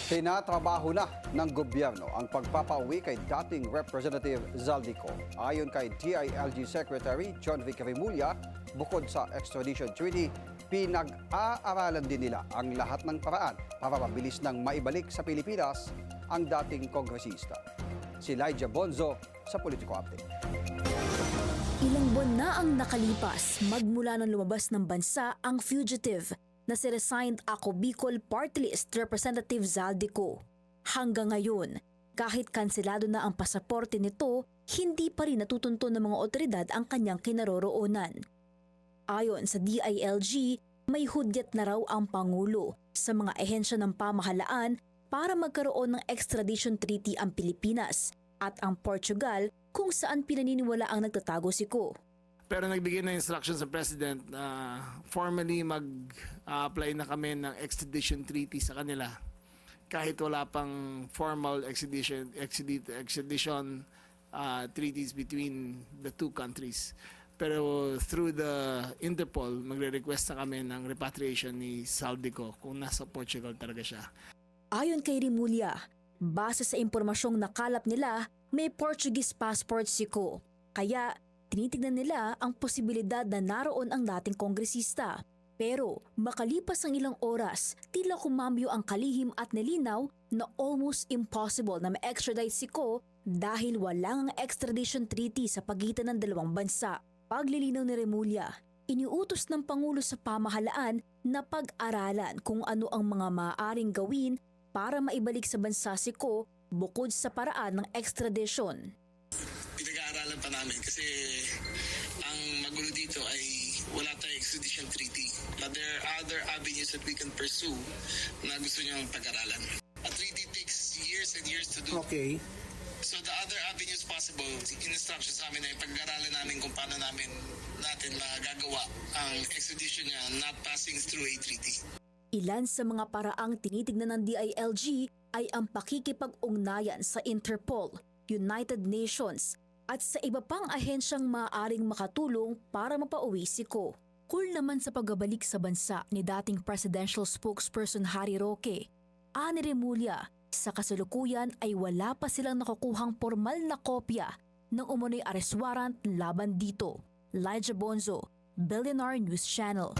Tinatrabaho na ng gobyerno ang pagpapauwi kay dating Representative Zaldico. Ayon kay DILG Secretary John Vic Remulla, bukod sa extradition treaty, pinag-aaralan din nila ang lahat ng paraan para mabilis nang maibalik sa Pilipinas ang dating kongresista. Si Elijah Bonzo sa Politico Update. Ilang buwan na ang nakalipas magmula nang lumabas ng bansa ang fugitive na si resigned Ako Bicol Party List Representative Zaldico. Hanggang ngayon, kahit kanselado na ang pasaporte nito, hindi pa rin natutunto ng mga otoridad ang kanyang kinaroroonan. Ayon sa DILG, may hudyat na raw ang Pangulo sa mga ehensya ng pamahalaan para magkaroon ng extradition treaty ang Pilipinas at ang Portugal kung saan pinaniniwala ang nagtatago si Ko. Pero nagbigay na instruction sa President na formally mag-apply na kami ng extradition treaty sa kanila kahit wala pang formal extradition treaties between the two countries. Pero through the Interpol, magre-request na kami ng repatriation ni Zaldico kung nasa Portugal talaga siya. Ayon kay Remulla, base sa impormasyong nakalap nila, may Portuguese passport si Ko. Kaya tinitignan nila ang posibilidad na naroon ang dating kongresista. Pero makalipas ang ilang oras, tila kumambyo ang kalihim at nilinaw na almost impossible na ma-extradite si Ko dahil walang extradition treaty sa pagitan ng dalawang bansa. Paglilinaw ni Remulla, iniutos ng Pangulo sa pamahalaan na pag-aralan kung ano ang mga maaaring gawin para maibalik sa bansa si Ko bukod sa paraan ng extradition. Pinag-aaralan pa namin kasi ang magulo dito ay wala tayong extradition treaty. But there are other avenues that we can pursue na gusto niyang pag-aralan. A treaty takes years and years to do. Okay. So the other avenues possible, in-instruction sa amin ay pag-aralan namin kung paano natin magagawa ang extradition niya not passing through a treaty. Ilan sa mga paraang tinitignan ng DILG ay ang pakikipag-ugnayan sa Interpol, United Nations at sa iba pang ahensyang maaaring makatulong para mapauwi si Ko. Cool naman sa pagbabalik sa bansa ni dating presidential spokesperson Harry Roque. Ani Remulla, sa kasalukuyan ay wala pa silang nakukuhang formal na kopya ng umano'y arrest warrant laban dito. Elijah Bonzo, Billionaire News Channel.